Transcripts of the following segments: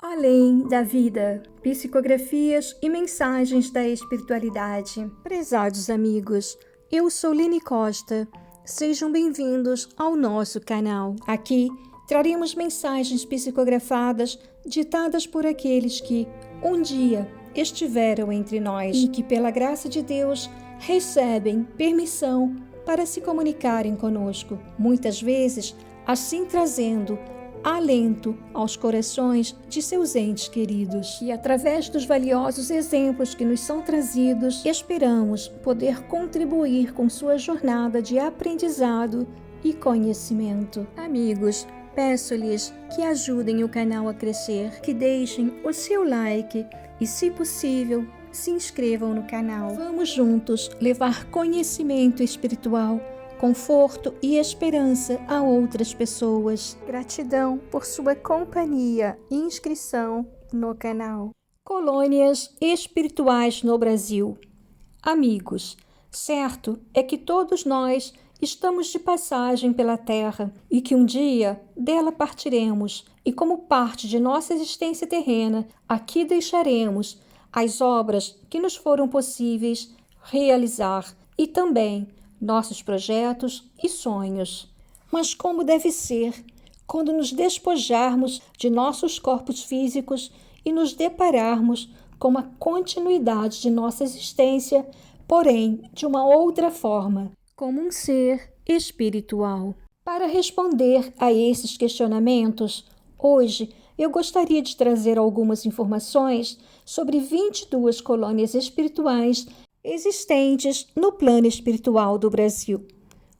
Além da vida, psicografias e mensagens da espiritualidade. Prezados amigos, eu sou Lene Costa. Sejam bem-vindos ao nosso canal. Aqui traremos mensagens psicografadas ditadas por aqueles que um dia estiveram entre nós e que, pela graça de Deus, recebem permissão para se comunicarem conosco, muitas vezes assim trazendo alento aos corações de seus entes queridos. E através dos valiosos exemplos que nos são trazidos, esperamos poder contribuir com sua jornada de aprendizado e conhecimento. Amigos, peço-lhes que ajudem o canal a crescer, que deixem o seu like e, se possível, se inscrevam no canal. Vamos juntos levar conhecimento espiritual, conforto e esperança a outras pessoas. Gratidão por sua companhia e inscrição no canal. Colônias espirituais no Brasil. Amigos, certo é que todos nós estamos de passagem pela Terra e que um dia dela partiremos e, como parte de nossa existência terrena, aqui deixaremos as obras que nos foram possíveis realizar e também nossos projetos e sonhos. Mas como deve ser quando nos despojarmos de nossos corpos físicos e nos depararmos com a continuidade de nossa existência, porém de uma outra forma, como um ser espiritual? Para responder a esses questionamentos, hoje eu gostaria de trazer algumas informações sobre 22 colônias espirituais existentes no plano espiritual do Brasil.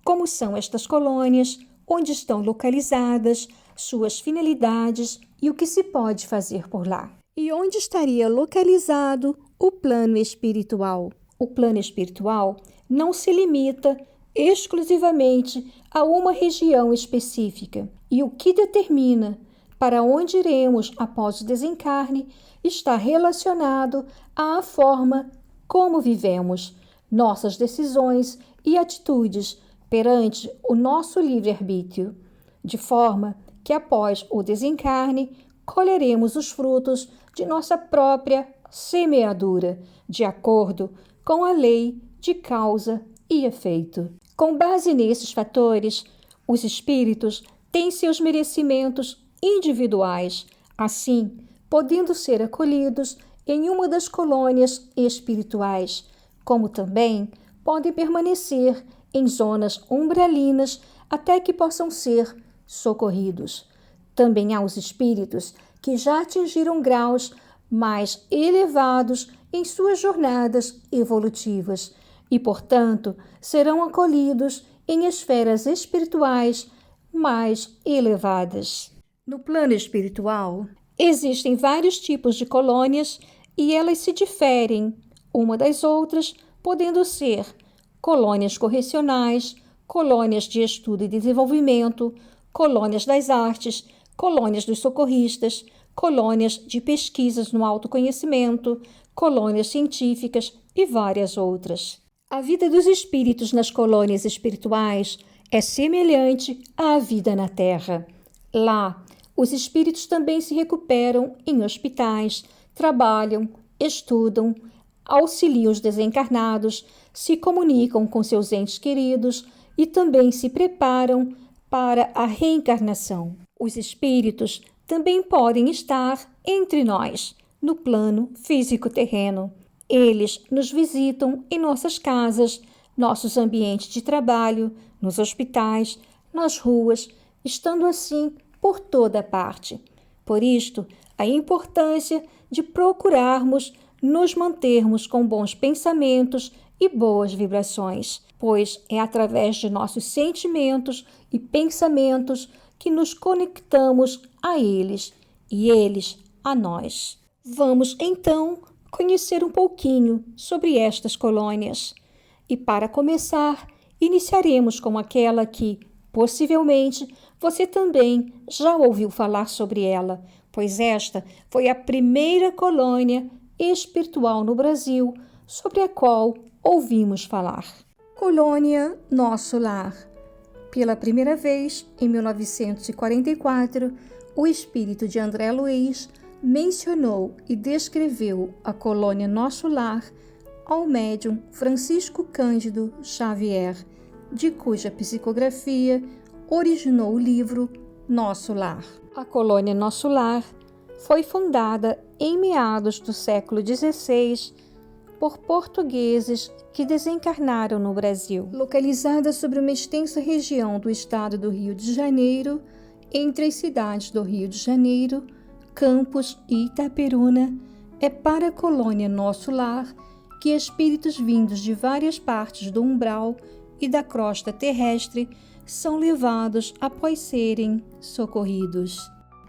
Como são estas colônias, onde estão localizadas, suas finalidades e o que se pode fazer por lá. E onde estaria localizado o plano espiritual? O plano espiritual não se limita exclusivamente a uma região específica, e o que determina para onde iremos após o desencarne está relacionado à forma como vivemos, nossas decisões e atitudes perante o nosso livre-arbítrio, de forma que após o desencarne colheremos os frutos de nossa própria semeadura, de acordo com a lei de causa e efeito. Com base nesses fatores, os espíritos têm seus merecimentos individuais, assim podendo ser acolhidos em uma das colônias espirituais, como também podem permanecer em zonas umbralinas até que possam ser socorridos. Também há os espíritos que já atingiram graus mais elevados em suas jornadas evolutivas e, portanto, serão acolhidos em esferas espirituais mais elevadas. No plano espiritual, existem vários tipos de colônias e elas se diferem uma das outras, podendo ser colônias correcionais, colônias de estudo e desenvolvimento, colônias das artes, colônias dos socorristas, colônias de pesquisas no autoconhecimento, colônias científicas e várias outras. A vida dos espíritos nas colônias espirituais é semelhante à vida na Terra. Lá, os espíritos também se recuperam em hospitais, trabalham, estudam, auxiliam os desencarnados, se comunicam com seus entes queridos e também se preparam para a reencarnação. Os espíritos também podem estar entre nós, no plano físico-terreno. Eles nos visitam em nossas casas, nossos ambientes de trabalho, nos hospitais, nas ruas, estando assim por toda parte. Por isto, a importância de procurarmos nos mantermos com bons pensamentos e boas vibrações, pois é através de nossos sentimentos e pensamentos que nos conectamos a eles e eles a nós. Vamos, então, conhecer um pouquinho sobre estas colônias. E para começar, iniciaremos com aquela que, possivelmente, você também já ouviu falar sobre ela, pois esta foi a primeira colônia espiritual no Brasil sobre a qual ouvimos falar. Colônia Nosso Lar. Pela primeira vez, em 1944, o espírito de André Luiz mencionou e descreveu a colônia Nosso Lar ao médium Francisco Cândido Xavier, de cuja psicografia originou o livro Nosso Lar. A colônia Nosso Lar foi fundada em meados do século XVI por portugueses que desencarnaram no Brasil. Localizada sobre uma extensa região do estado do Rio de Janeiro, entre as cidades do Rio de Janeiro, Campos e Itaperuna, é para a colônia Nosso Lar que espíritos vindos de várias partes do umbral e da crosta terrestre são levados após serem socorridos.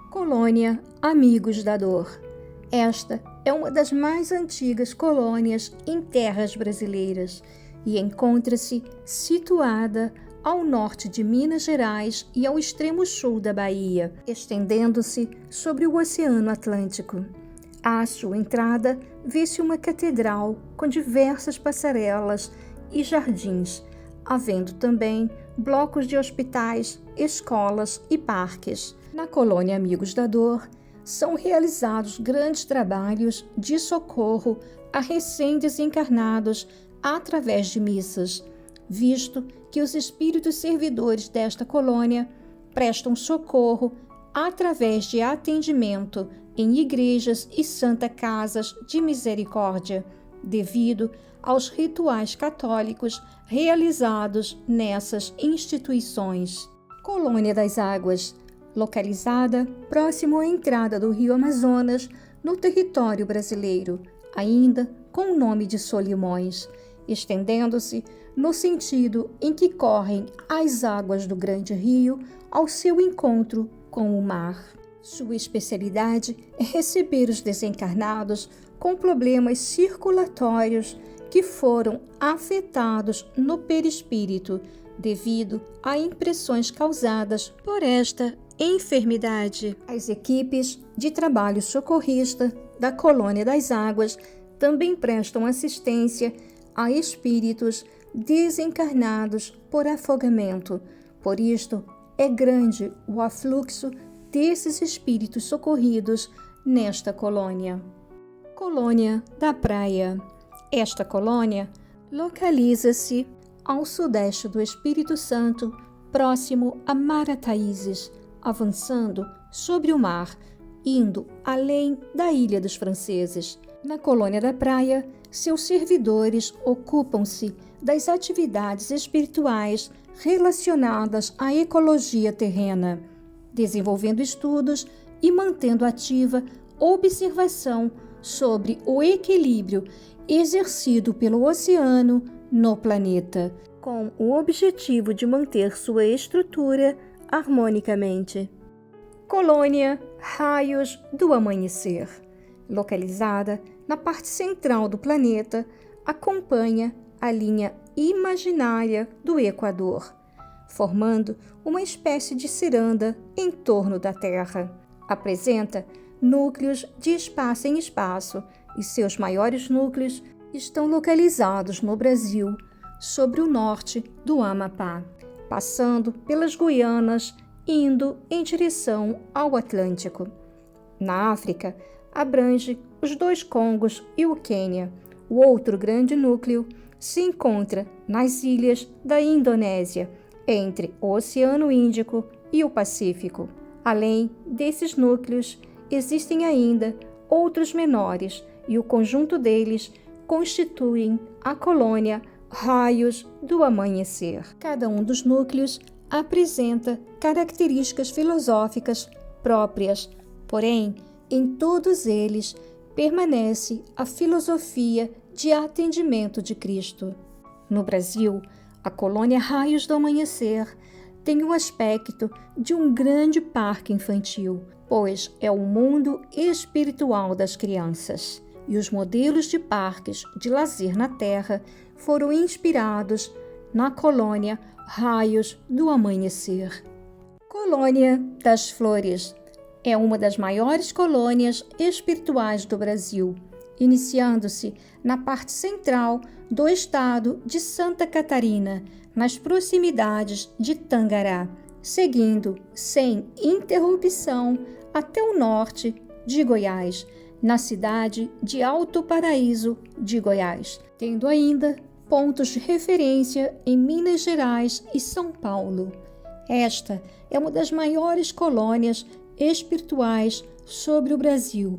Colônia Amigos da Dor. Esta é uma das mais antigas colônias em terras brasileiras e encontra-se situada ao norte de Minas Gerais e ao extremo sul da Bahia, estendendo-se sobre o Oceano Atlântico. À sua entrada, vê-se uma catedral com diversas passarelas e jardins, havendo também blocos de hospitais, escolas e parques. Na colônia Amigos da Dor, são realizados grandes trabalhos de socorro a recém-desencarnados através de missas, visto que os espíritos servidores desta colônia prestam socorro através de atendimento em igrejas e santa casas de misericórdia, devido aos rituais católicos realizados nessas instituições. Colônia das Águas, localizada próximo à entrada do Rio Amazonas, no território brasileiro, ainda com o nome de Solimões, estendendo-se no sentido em que correm as águas do grande rio ao seu encontro com o mar. Sua especialidade é receber os desencarnados com problemas circulatórios que foram afetados no perispírito devido a impressões causadas por esta enfermidade. As equipes de trabalho socorrista da Colônia das Águas também prestam assistência a espíritos desencarnados por afogamento. Por isto, é grande o afluxo desses espíritos socorridos nesta colônia. Colônia da Praia. Esta colônia localiza-se ao sudeste do Espírito Santo, próximo a Marataízes, avançando sobre o mar, indo além da Ilha dos Franceses. Na colônia da Praia, seus servidores ocupam-se das atividades espirituais relacionadas à ecologia terrena, desenvolvendo estudos e mantendo ativa observação sobre o equilíbrio exercido pelo oceano no planeta, com o objetivo de manter sua estrutura harmonicamente. Colônia Raios do Amanhecer, localizada na parte central do planeta, acompanha a linha imaginária do Equador, formando uma espécie de ciranda em torno da Terra. Apresenta núcleos de espaço em espaço e seus maiores núcleos estão localizados no Brasil, sobre o norte do Amapá, passando pelas Guianas, indo em direção ao Atlântico. Na África, abrange os 2 Congos e o Quênia. O outro grande núcleo se encontra nas ilhas da Indonésia, entre o Oceano Índico e o Pacífico. Além desses núcleos, existem ainda outros menores, e o conjunto deles constituem a colônia Raios do Amanhecer. Cada um dos núcleos apresenta características filosóficas próprias, porém, em todos eles permanece a filosofia de atendimento de Cristo. No Brasil, a colônia Raios do Amanhecer tem o aspecto de um grande parque infantil, pois é o mundo espiritual das crianças. E os modelos de parques de lazer na Terra foram inspirados na colônia Raios do Amanhecer. Colônia das Flores é uma das maiores colônias espirituais do Brasil, iniciando-se na parte central do estado de Santa Catarina, nas proximidades de Tangará, seguindo sem interrupção até o norte de Goiás, na cidade de Alto Paraíso de Goiás, tendo ainda pontos de referência em Minas Gerais e São Paulo. Esta é uma das maiores colônias espirituais sobre o Brasil,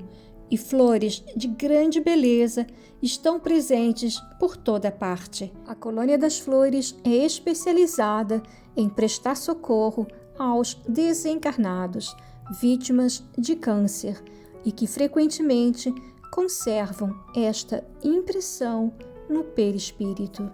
e flores de grande beleza estão presentes por toda parte. A Colônia das Flores é especializada em prestar socorro aos desencarnados, vítimas de câncer, e que frequentemente conservam esta impressão no perispírito.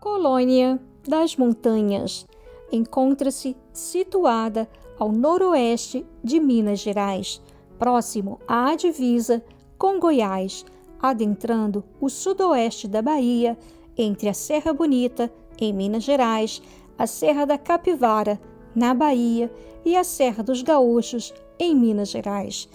Colônia das Montanhas encontra-se situada ao noroeste de Minas Gerais, próximo à divisa com Goiás, adentrando o sudoeste da Bahia, entre a Serra Bonita, em Minas Gerais, a Serra da Capivara, na Bahia, e a Serra dos Gaúchos, em Minas Gerais,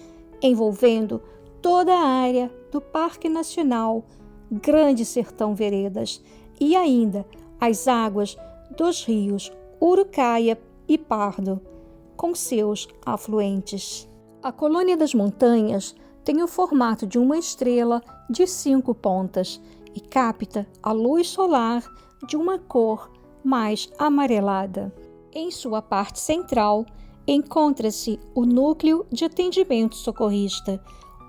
envolvendo toda a área do Parque Nacional Grande Sertão Veredas e ainda as águas dos rios Urucaia e Pardo, com seus afluentes. A Colônia das Montanhas tem o formato de uma estrela de 5 pontas e capta a luz solar de uma cor mais amarelada. Em sua parte central, encontra-se o núcleo de atendimento socorrista,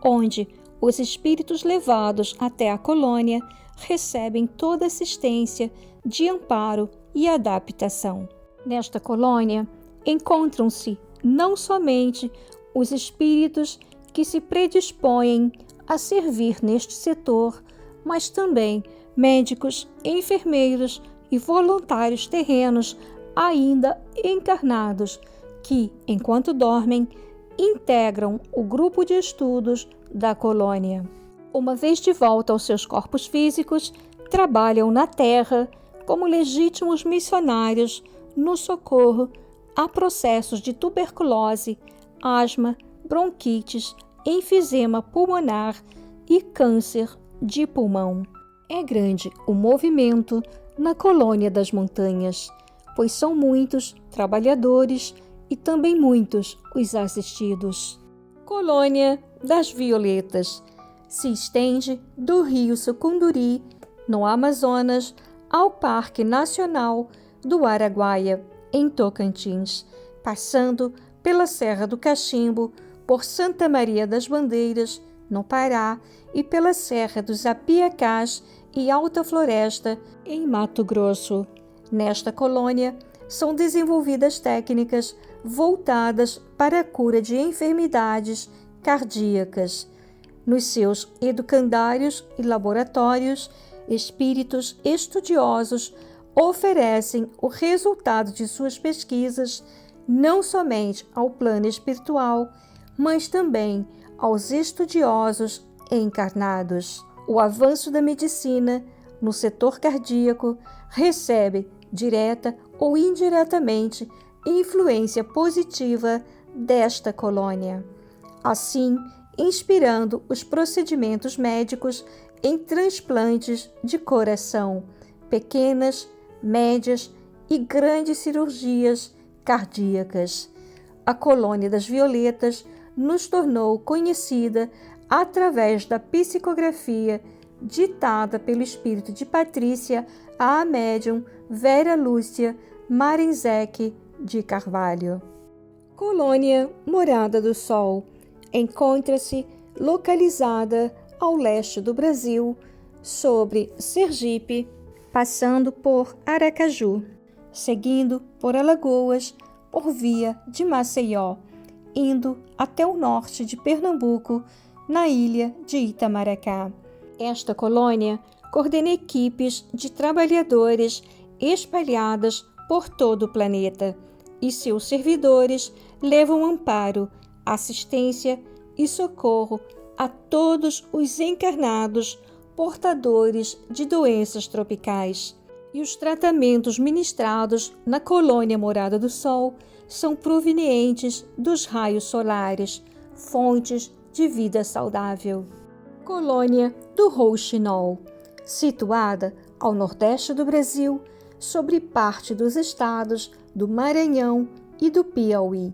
onde os espíritos levados até a colônia recebem toda assistência de amparo e adaptação. Nesta colônia, encontram-se não somente os espíritos que se predispõem a servir neste setor, mas também médicos, enfermeiros e voluntários terrenos ainda encarnados, que, enquanto dormem, integram o grupo de estudos da colônia. Uma vez de volta aos seus corpos físicos, trabalham na Terra como legítimos missionários no socorro a processos de tuberculose, asma, bronquites, enfisema pulmonar e câncer de pulmão. É grande o movimento na Colônia das Montanhas, pois são muitos trabalhadores e também muitos os assistidos. Colônia das Violetas se estende do rio Sucunduri, no Amazonas, ao Parque Nacional do Araguaia, em Tocantins, passando pela Serra do Cachimbo, por Santa Maria das Bandeiras, no Pará, e pela Serra dos Apiacás e Alta Floresta, em Mato Grosso. Nesta colônia, são desenvolvidas técnicas voltadas para a cura de enfermidades cardíacas. Nos seus educandários e laboratórios, espíritos estudiosos oferecem o resultado de suas pesquisas não somente ao plano espiritual, mas também aos estudiosos encarnados. O avanço da medicina no setor cardíaco recebe, direta ou indiretamente, influência positiva desta colônia, assim inspirando os procedimentos médicos em transplantes de coração, pequenas, médias e grandes cirurgias cardíacas. A Colônia das Violetas nos tornou conhecida através da psicografia ditada pelo espírito de Patrícia à médium Vera Lúcia Marenzec de Carvalho. Colônia Morada do Sol encontra-se localizada ao leste do Brasil, sobre Sergipe, passando por Aracaju, seguindo por Alagoas, por via de Maceió, indo até o norte de Pernambuco, na ilha de Itamaracá. Esta colônia coordena equipes de trabalhadores espalhadas por todo o planeta, e seus servidores levam amparo, assistência e socorro a todos os encarnados portadores de doenças tropicais. E os tratamentos ministrados na Colônia Morada do Sol são provenientes dos raios solares, fontes de vida saudável. Colônia do Rouxinol, situada ao nordeste do Brasil, sobre parte dos estados do Maranhão e do Piauí.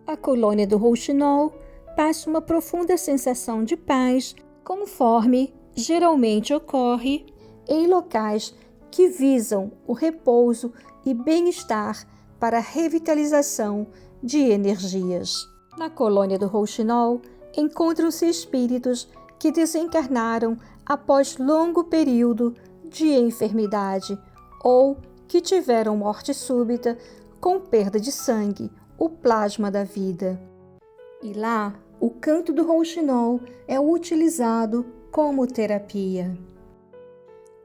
A Colônia do Rouxinol passa uma profunda sensação de paz, conforme geralmente ocorre em locais que visam o repouso e bem-estar para a revitalização de energias. Na colônia do Rouxinol, encontram-se espíritos que desencarnaram após longo período de enfermidade ou que tiveram morte súbita com perda de sangue, o plasma da vida. E lá, o canto do Rouxinol é utilizado como terapia.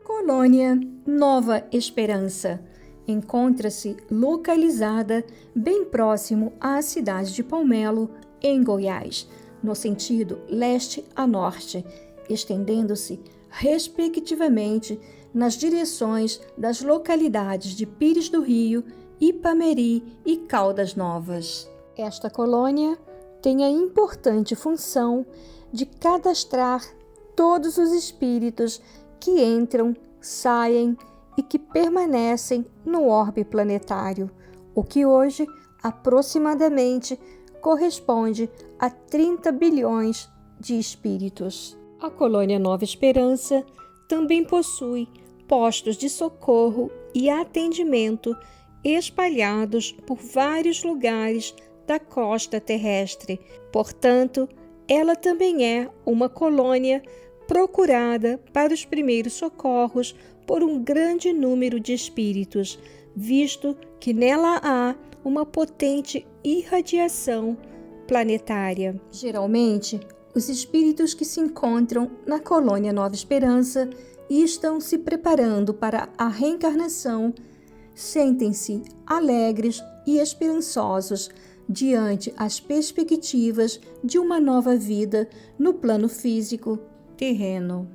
Colônia Nova Esperança encontra-se localizada bem próximo à cidade de Palmelo, em Goiás, no sentido leste a norte, estendendo-se, respectivamente, nas direções das localidades de Pires do Rio, Ipameri e Caldas Novas. Esta colônia tem a importante função de cadastrar todos os espíritos que entram, saem e que permanecem no orbe planetário, o que hoje aproximadamente corresponde a 30 bilhões de espíritos. A colônia Nova Esperança também possui postos de socorro e atendimento espalhados por vários lugares da costa terrestre. Portanto, ela também é uma colônia procurada para os primeiros socorros por um grande número de espíritos, visto que nela há uma potente irradiação planetária. Geralmente, os espíritos que se encontram na colônia Nova Esperança e estão se preparando para a reencarnação sentem-se alegres e esperançosos diante as perspectivas de uma nova vida no plano físico terreno.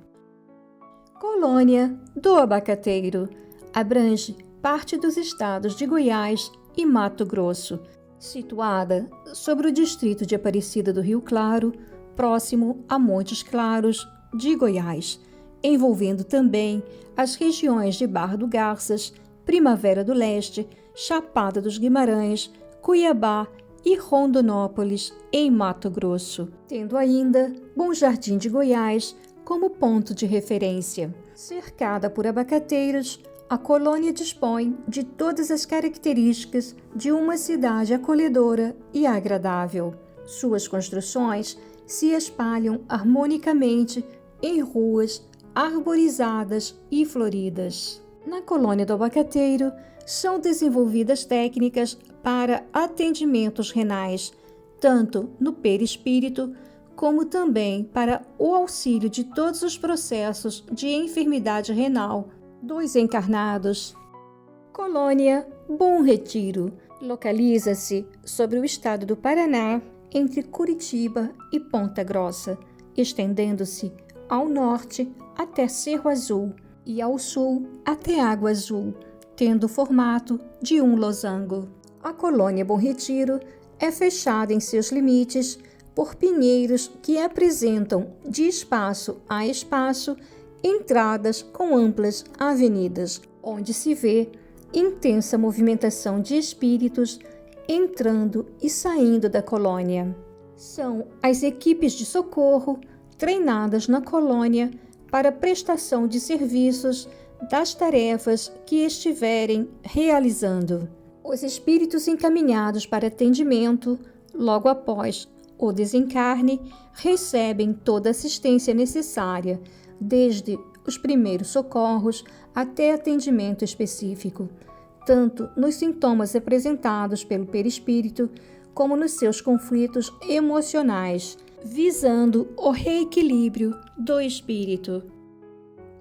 Colônia do Abacateiro abrange parte dos estados de Goiás e Mato Grosso, situada sobre o distrito de Aparecida do Rio Claro, próximo a Montes Claros de Goiás, envolvendo também as regiões de Barra do Garças, Primavera do Leste, Chapada dos Guimarães, Cuiabá e Rondonópolis, em Mato Grosso, tendo ainda Bom Jardim de Goiás como ponto de referência. Cercada por abacateiros, a colônia dispõe de todas as características de uma cidade acolhedora e agradável. Suas construções se espalham harmonicamente em ruas arborizadas e floridas. Na colônia do Abacateiro, são desenvolvidas técnicas para atendimentos renais, tanto no perispírito como também para o auxílio de todos os processos de enfermidade renal dos encarnados. Colônia Bom Retiro localiza-se sobre o estado do Paraná, entre Curitiba e Ponta Grossa, estendendo-se ao norte até Cerro Azul e ao sul até Água Azul, tendo o formato de um losango. A colônia Bom Retiro é fechada em seus limites por pinheiros que apresentam, de espaço a espaço, entradas com amplas avenidas, onde se vê intensa movimentação de espíritos entrando e saindo da colônia. São as equipes de socorro treinadas na colônia para prestação de serviços das tarefas que estiverem realizando. Os espíritos encaminhados para atendimento, logo após o desencarne, recebem toda a assistência necessária, desde os primeiros socorros até atendimento específico, tanto nos sintomas apresentados pelo perispírito, como nos seus conflitos emocionais, visando o reequilíbrio do espírito.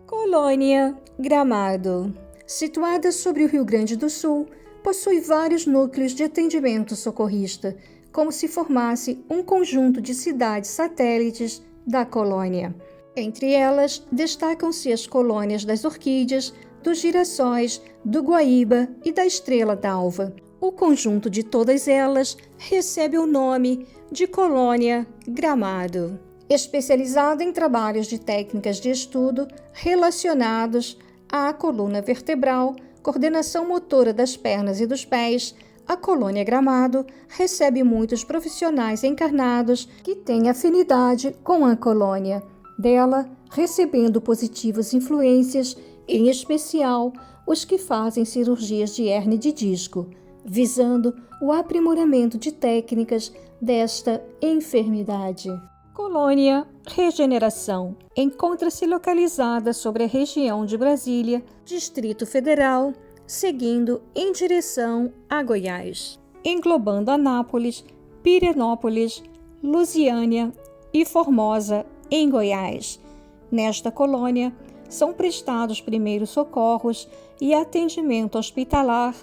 Colônia Gramado, situada sobre o Rio Grande do Sul, possui vários núcleos de atendimento socorrista, como se formasse um conjunto de cidades satélites da colônia. Entre elas, destacam-se as colônias das orquídeas, dos girassóis, do guaíba e da estrela d'alva. O conjunto de todas elas recebe o nome de Colônia Gramado. Especializada em trabalhos de técnicas de estudo relacionados à coluna vertebral, coordenação motora das pernas e dos pés, A colônia Gramado recebe muitos profissionais encarnados que têm afinidade com a colônia dela, recebendo positivas influências, em especial os que fazem cirurgias de hérnia de disco, visando o aprimoramento de técnicas desta enfermidade. Colônia Regeneração encontra-se localizada sobre a região de Brasília, Distrito Federal, seguindo em direção a Goiás, englobando Anápolis, Pirenópolis, Lusiânia e Formosa, em Goiás. Nesta colônia, são prestados primeiros socorros e atendimento hospitalar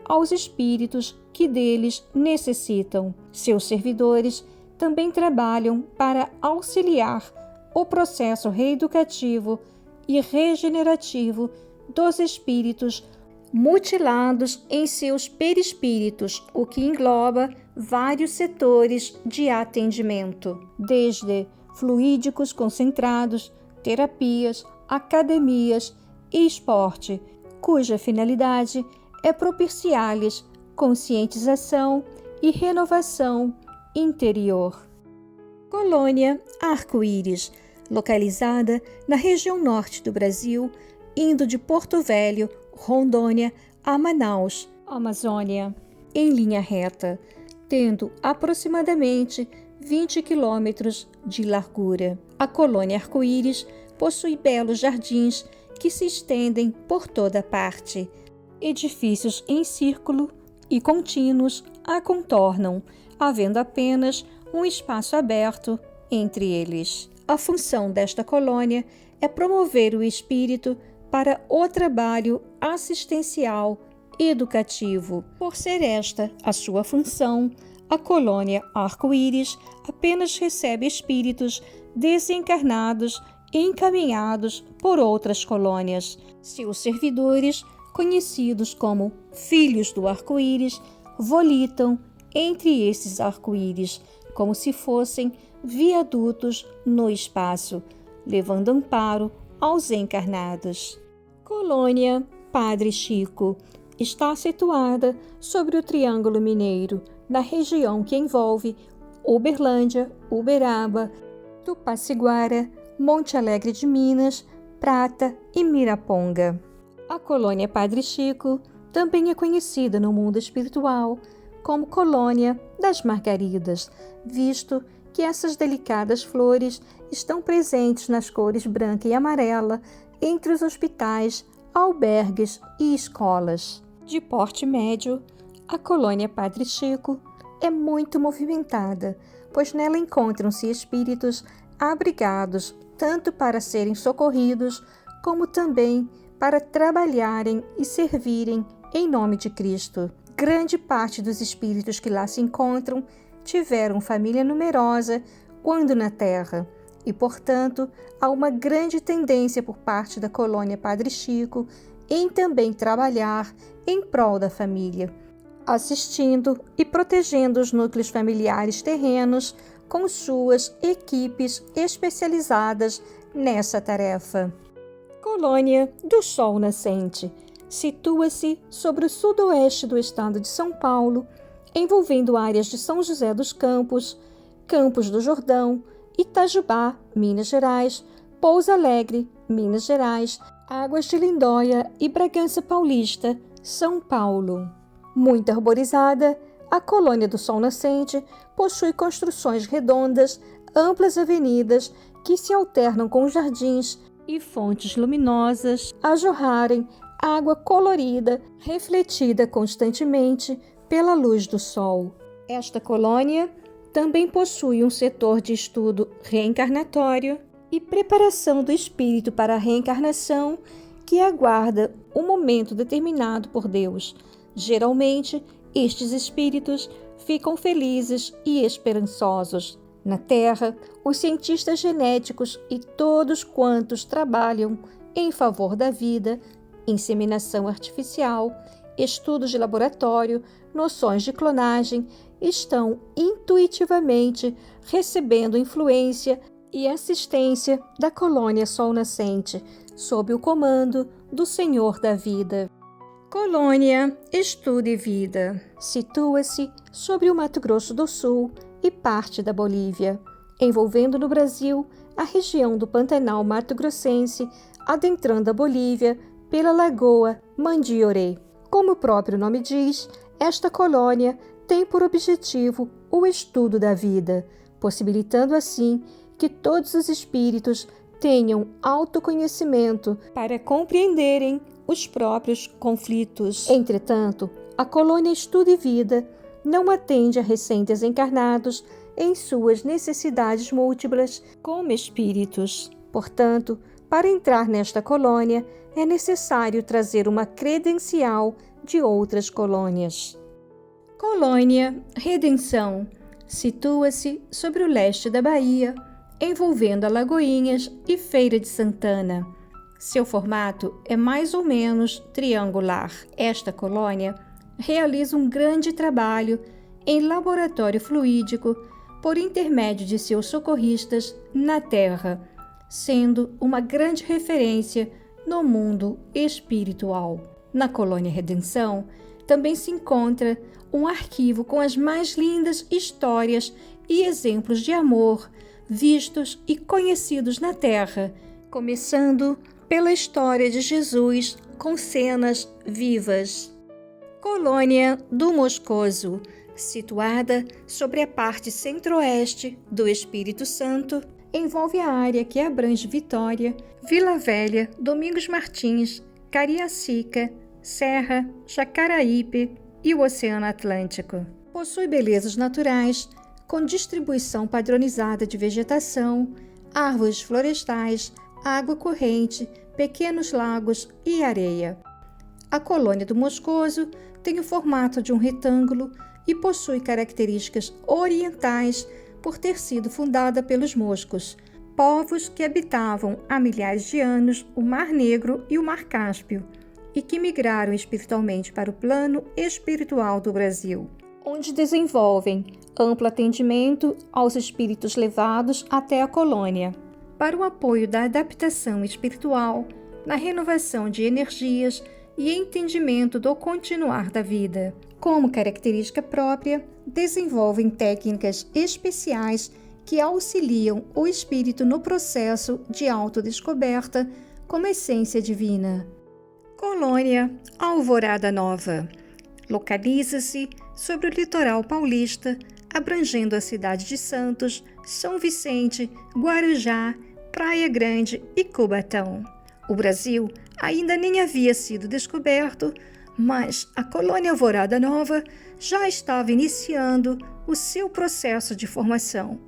aos espíritos que deles necessitam. Seus servidores também trabalham para auxiliar o processo reeducativo e regenerativo dos espíritos mutilados em seus perispíritos, o que engloba vários setores de atendimento, desde fluídicos concentrados, terapias, academias e esporte, cuja finalidade é propiciar-lhes conscientização e renovação interior. Colônia Arco-Íris, localizada na região norte do Brasil, indo de Porto Velho, Rondônia, a Manaus, Amazônia, em linha reta, tendo aproximadamente 20 quilômetros de largura. A colônia Arco-Íris possui belos jardins que se estendem por toda parte. Edifícios em círculo e contínuos a contornam, havendo apenas um espaço aberto entre eles. A função desta colônia é promover o espírito para o trabalho assistencial educativo. Por ser esta a sua função, a colônia Arco-Íris apenas recebe espíritos desencarnados e encaminhados por outras colônias. Seus servidores, conhecidos como Filhos do Arco-Íris, volitam entre esses arco-íris, como se fossem viadutos no espaço, levando amparo aos encarnados. Colônia Padre Chico está situada sobre o Triângulo Mineiro, na região que envolve Uberlândia, Uberaba, Tupaciguara, Monte Alegre de Minas, Prata e Miraponga. A colônia Padre Chico também é conhecida no mundo espiritual como Colônia das Margaridas, visto que essas delicadas flores estão presentes nas cores branca e amarela entre os hospitais, albergues e escolas. De porte médio, a colônia Padre Chico é muito movimentada, pois nela encontram-se espíritos abrigados tanto para serem socorridos, como também para trabalharem e servirem em nome de Cristo. Grande parte dos espíritos que lá se encontram tiveram família numerosa quando na Terra, e, portanto, há uma grande tendência por parte da colônia Padre Chico em também trabalhar em prol da família, assistindo e protegendo os núcleos familiares terrenos com suas equipes especializadas nessa tarefa. Colônia do Sol Nascente situa-se sobre o sudoeste do estado de São Paulo, envolvendo áreas de São José dos Campos, Campos do Jordão, Itajubá, Minas Gerais, Pouso Alegre, Minas Gerais, Águas de Lindóia e Bragança Paulista, São Paulo. Muito arborizada, a Colônia do Sol Nascente possui construções redondas, amplas avenidas que se alternam com jardins e fontes luminosas a jorrarem água colorida, refletida constantemente pela luz do sol. Esta colônia também possui um setor de estudo reencarnatório e preparação do espírito para a reencarnação que aguarda um momento determinado por Deus. Geralmente, estes espíritos ficam felizes e esperançosos. Na Terra, os cientistas genéticos e todos quantos trabalham em favor da vida, inseminação artificial, estudos de laboratório, noções de clonagem, estão intuitivamente recebendo influência e assistência da colônia Sol Nascente, sob o comando do Senhor da Vida. Colônia Estudo e Vida. Situa-se sobre o Mato Grosso do Sul e parte da Bolívia, envolvendo no Brasil a região do Pantanal Mato-Grossense, adentrando a Bolívia pela Lagoa Mandioré. Como o próprio nome diz, esta colônia tem por objetivo o estudo da vida, possibilitando assim que todos os espíritos tenham autoconhecimento para compreenderem os próprios conflitos. Entretanto, a colônia Estudo e Vida não atende a recém-desencarnados em suas necessidades múltiplas como espíritos. Portanto, para entrar nesta colônia, é necessário trazer uma credencial de outras colônias. Colônia Redenção situa-se sobre o leste da Bahia, envolvendo Alagoinhas e Feira de Santana. Seu formato é mais ou menos triangular. Esta colônia realiza um grande trabalho em laboratório fluídico por intermédio de seus socorristas na Terra, sendo uma grande referência no mundo espiritual. Na colônia Redenção também se encontra um arquivo com as mais lindas histórias e exemplos de amor vistos e conhecidos na Terra, começando pela história de Jesus com cenas vivas. Colônia do Moscoso, situada sobre a parte centro-oeste do Espírito Santo, envolve a área que abrange Vitória, Vila Velha, Domingos Martins, Cariacica, Serra, Jacaraípe e o Oceano Atlântico. Possui belezas naturais, com distribuição padronizada de vegetação, árvores florestais, água corrente, pequenos lagos e areia. A colônia do Moscoso tem o formato de um retângulo e possui características orientais por ter sido fundada pelos moscos, povos que habitavam há milhares de anos o Mar Negro e o Mar Cáspio e que migraram espiritualmente para o plano espiritual do Brasil, onde desenvolvem amplo atendimento aos espíritos levados até a colônia, para o apoio da adaptação espiritual, na renovação de energias e entendimento do continuar da vida. Como característica própria, desenvolvem técnicas especiais que auxiliam o espírito no processo de autodescoberta como essência divina. Colônia Alvorada Nova. Localiza-se sobre o litoral paulista, abrangendo a cidade de Santos, São Vicente, Guarujá, Praia Grande e Cubatão. O Brasil ainda nem havia sido descoberto, mas a colônia Alvorada Nova já estava iniciando o seu processo de formação.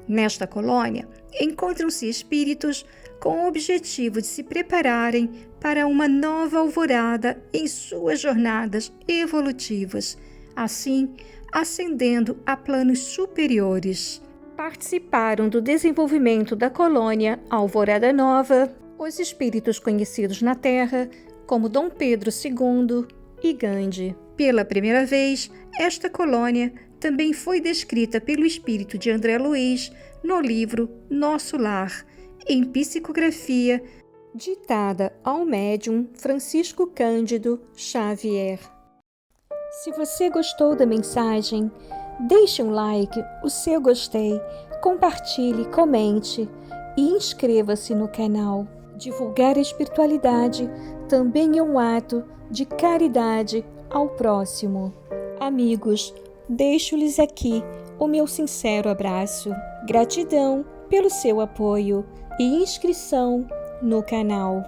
Nesta colônia, encontram-se espíritos com o objetivo de se prepararem para uma nova alvorada em suas jornadas evolutivas, assim ascendendo a planos superiores. Participaram do desenvolvimento da colônia Alvorada Nova os espíritos conhecidos na Terra como Dom Pedro II e Gandhi. Pela primeira vez, esta colônia também foi descrita pelo espírito de André Luiz no livro Nosso Lar, em psicografia ditada ao médium Francisco Cândido Xavier. Se você gostou da mensagem, deixe um like, o seu gostei, compartilhe, comente e inscreva-se no canal. Divulgar a espiritualidade também é um ato de caridade ao próximo. Amigos, deixo-lhes aqui o meu sincero abraço. Gratidão pelo seu apoio e inscrição no canal.